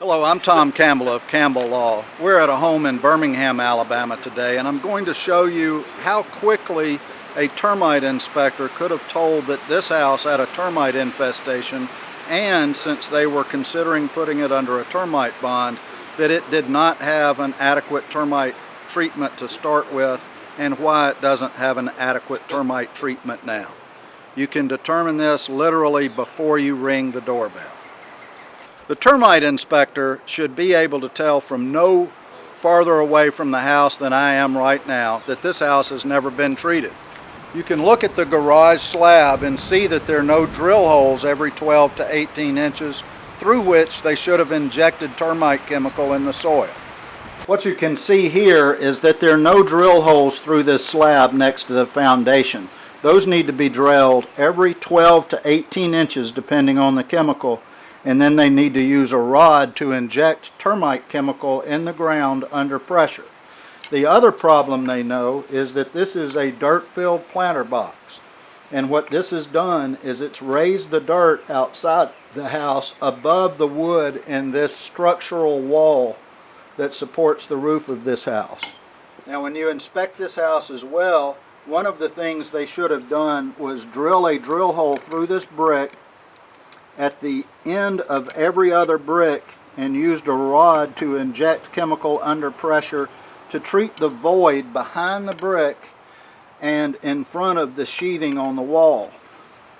Hello, I'm Tom Campbell of Campbell Law. We're at a home in Birmingham, Alabama today, and I'm going to show you how quickly a termite inspector could have told that this house had a termite infestation, and since they were considering putting it under a termite bond, that it did not have an adequate termite treatment to start with, and why it doesn't have an adequate termite treatment now. You can determine this literally before you ring the doorbell. The termite inspector should be able to tell from no farther away from the house than I am right now that this house has never been treated. You can look at the garage slab and see that there are no drill holes every 12 to 18 inches through which they should have injected termite chemical in the soil. What you can see here is that there are no drill holes through this slab next to the foundation. Those need to be drilled every 12 to 18 inches depending on the chemical, and then they need to use a rod to inject termite chemical in the ground under pressure. The other problem they know is that this is a dirt-filled planter box, and what this has done is it's raised the dirt outside the house above the wood in this structural wall that supports the roof of this house. Now when you inspect this house as well, one of the things they should have done was drill a drill hole through this brick at the end of every other brick and used a rod to inject chemical under pressure to treat the void behind the brick and in front of the sheathing on the wall.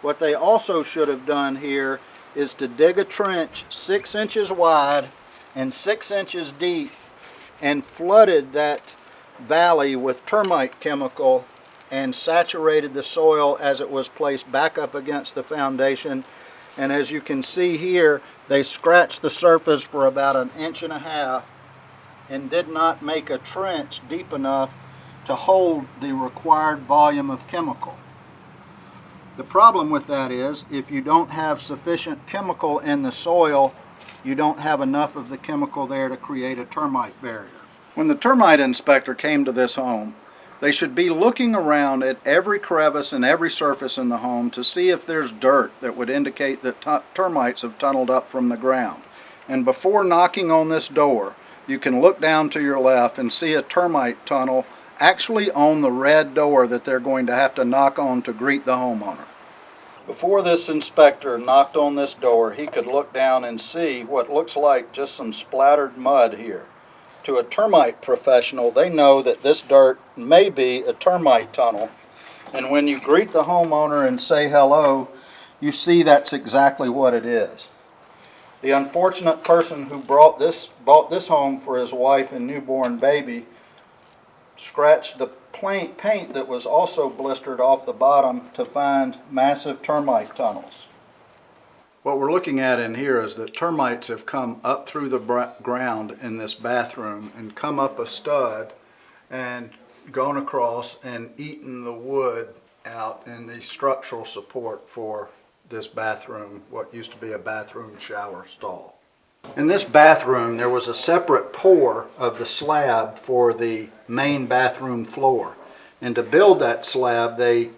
What they also should have done here is to dig a trench 6 inches wide and 6 inches deep and flooded that valley with termite chemical and saturated the soil as it was placed back up against the foundation. And as you can see here, they scratched the surface for about 1.5 inches and did not make a trench deep enough to hold the required volume of chemical. The problem with that is if you don't have sufficient chemical in the soil, you don't have enough of the chemical there to create a termite barrier. When the termite inspector came to this home, they should be looking around at every crevice and every surface in the home to see if there's dirt that would indicate that termites have tunneled up from the ground. And before knocking on this door, you can look down to your left and see a termite tunnel actually on the red door that they're going to have to knock on to greet the homeowner. Before this inspector knocked on this door, he could look down and see what looks like just some splattered mud here. To a termite professional, they know that this dirt may be a termite tunnel, and when you greet the homeowner and say hello, you see that's exactly what it is. The unfortunate person who bought this home for his wife and newborn baby scratched the paint that was also blistered off the bottom to find massive termite tunnels. What we're looking at in here is that termites have come up through the ground in this bathroom and come up a stud and gone across and eaten the wood out in the structural support for this bathroom, what used to be a bathroom shower stall. In this bathroom there was a separate pour of the slab for the main bathroom floor, and to build that slab they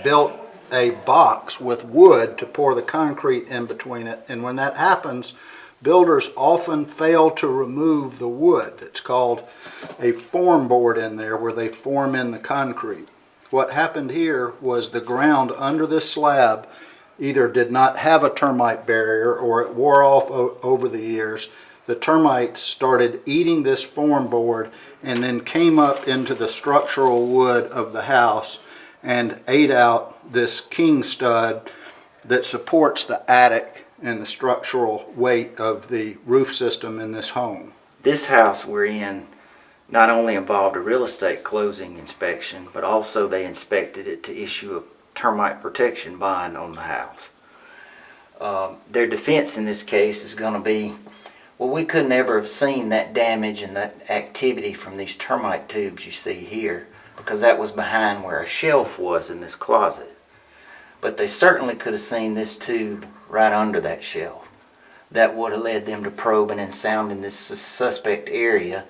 built a box with wood to pour the concrete in between it, and when that happens, builders often fail to remove the wood. It's called a form board in there where they form in the concrete. What happened here was the ground under this slab either did not have a termite barrier or it wore off over the years. The termites started eating this form board and then came up into the structural wood of the house and ate out this king stud that supports the attic and the structural weight of the roof system in this home. This house we're in not only involved a real estate closing inspection, but also they inspected it to issue a termite protection bond on the house. Their defense in this case is going to be, well, we could never have seen that damage and that activity from these termite tubes you see here, because that was behind where a shelf was in this closet. But they certainly could have seen this tube right under that shelf. That would have led them to probing and sounding this suspect area,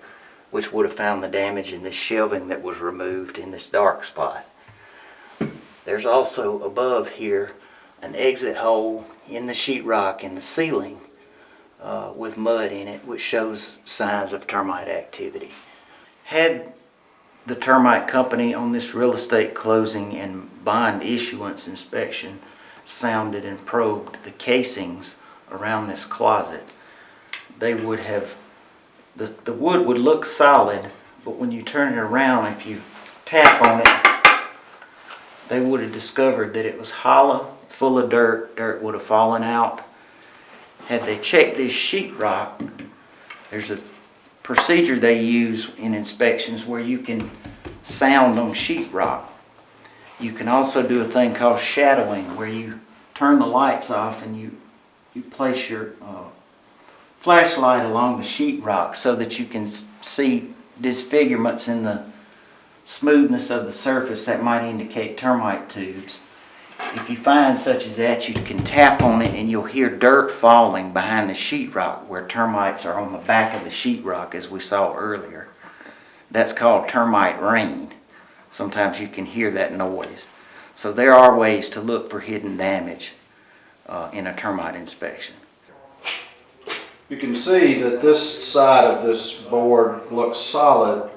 which would have found the damage in this shelving that was removed in this dark spot. There's also above here an exit hole in the sheetrock in the ceiling with mud in it, which shows signs of termite activity. Had the termite company on this real estate closing and bond issuance inspection sounded and probed the casings around this closet, they would have, the wood would look solid, but when you turn it around, if you tap on it, they would have discovered that it was hollow, full of dirt. Dirt would have fallen out. Had they checked this sheetrock, there's a procedure they use in inspections where you can sound on sheetrock. You can also do a thing called shadowing, where you turn the lights off and you place your flashlight along the sheetrock so that you can see disfigurements in the smoothness of the surface that might indicate termite tubes. If you find such as that, you can tap on it and you'll hear dirt falling behind the sheetrock where termites are on the back of the sheetrock, as we saw earlier. That's called termite rain. Sometimes you can hear that noise. So there are ways to look for hidden damage in a termite inspection. You can see that this side of this board looks solid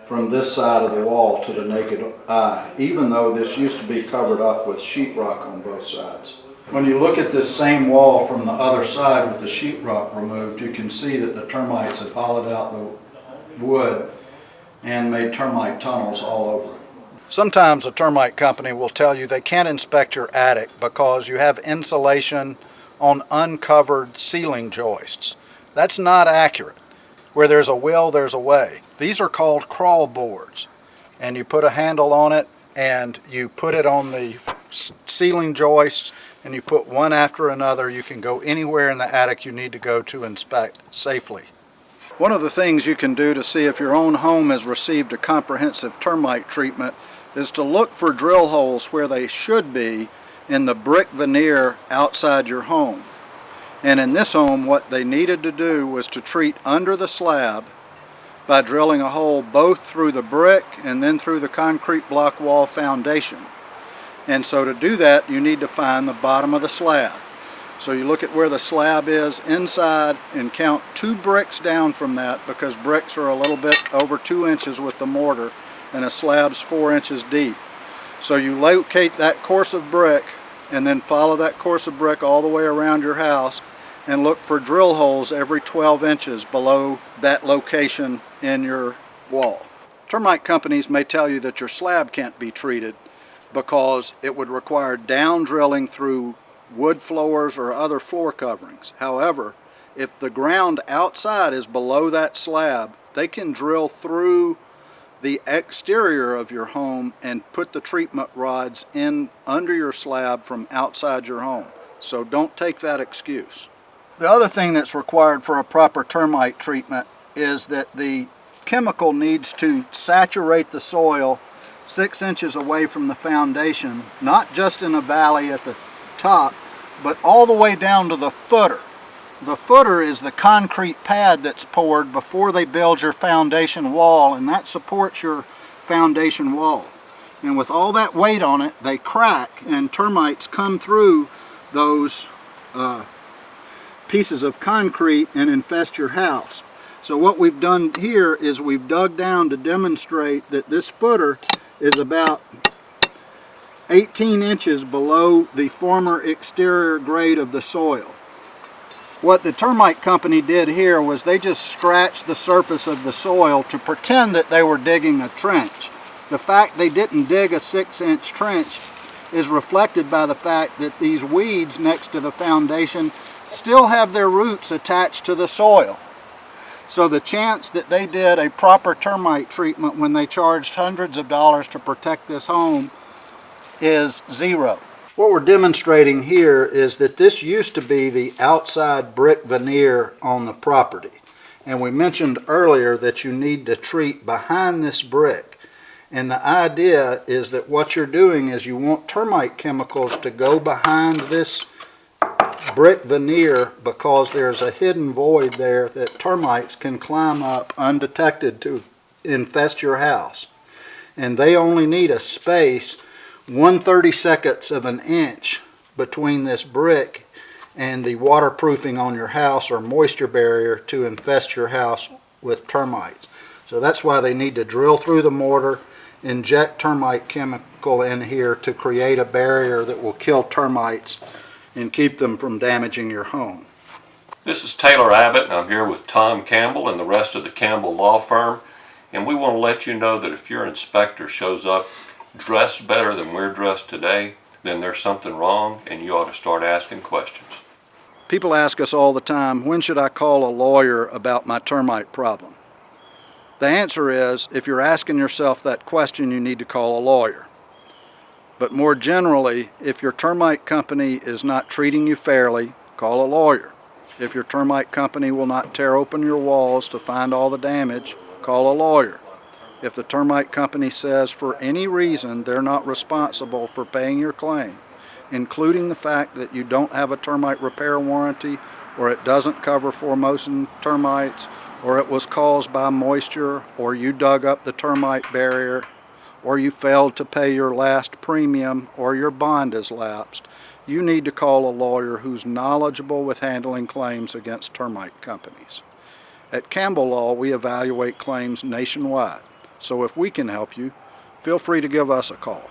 from this side of the wall to the naked eye, even though this used to be covered up with sheetrock on both sides. When you look at this same wall from the other side with the sheetrock removed, you can see that the termites have hollowed out the wood and made termite tunnels all over it. Sometimes a termite company will tell you they can't inspect your attic because you have insulation on uncovered ceiling joists. That's not accurate. Where there's a will, there's a way. These are called crawl boards, and you put a handle on it and you put it on the ceiling joists and you put one after another. You can go anywhere in the attic you need to go to inspect safely. One of the things you can do to see if your own home has received a comprehensive termite treatment is to look for drill holes where they should be in the brick veneer outside your home. And in this home, what they needed to do was to treat under the slab by drilling a hole both through the brick and then through the concrete block wall foundation. And so to do that, you need to find the bottom of the slab. So you look at where the slab is inside and count 2 bricks down from that, because bricks are a little bit over 2 inches with the mortar and a slab's 4 inches deep. So you locate that course of brick and then follow that course of brick all the way around your house and look for drill holes every 12 inches below that location in your wall. Termite companies may tell you that your slab can't be treated because it would require down drilling through wood floors or other floor coverings. However, if the ground outside is below that slab, they can drill through the exterior of your home and put the treatment rods in under your slab from outside your home. So don't take that excuse. The other thing that's required for a proper termite treatment is that the chemical needs to saturate the soil 6 inches away from the foundation, not just in a valley at the top, but all the way down to the footer. The footer is the concrete pad that's poured before they build your foundation wall, and that supports your foundation wall. And with all that weight on it, they crack, and termites come through those pieces of concrete and infest your house. So what we've done here is we've dug down to demonstrate that this footer is about 18 inches below the former exterior grade of the soil. What the termite company did here was they just scratched the surface of the soil to pretend that they were digging a trench. The fact they didn't dig a 6-inch trench is reflected by the fact that these weeds next to the foundation still have their roots attached to the soil. So the chance that they did a proper termite treatment when they charged hundreds of dollars to protect this home is zero. What we're demonstrating here is that this used to be the outside brick veneer on the property. And we mentioned earlier that you need to treat behind this brick. And the idea is that what you're doing is you want termite chemicals to go behind this brick veneer because there's a hidden void there that termites can climb up undetected to infest your house. And they only need a space 1/32 of an inch between this brick and the waterproofing on your house or moisture barrier to infest your house with termites. So that's why they need to drill through the mortar, inject termite chemical in here to create a barrier that will kill termites and keep them from damaging your home. This is Taylor Abbott, and I'm here with Tom Campbell and the rest of the Campbell law firm. And we want to let you know that if your inspector shows up dressed better than we're dressed today, then there's something wrong and you ought to start asking questions. People ask us all the time, when should I call a lawyer about my termite problem? The answer is, if you're asking yourself that question, you need to call a lawyer. But more generally, if your termite company is not treating you fairly, call a lawyer. If your termite company will not tear open your walls to find all the damage, call a lawyer. If the termite company says for any reason they're not responsible for paying your claim, including the fact that you don't have a termite repair warranty, or it doesn't cover Formosan termites, or it was caused by moisture, or you dug up the termite barrier, or you failed to pay your last premium, or your bond is lapsed, you need to call a lawyer who's knowledgeable with handling claims against termite companies. At Campbell Law, we evaluate claims nationwide, so if we can help you, feel free to give us a call.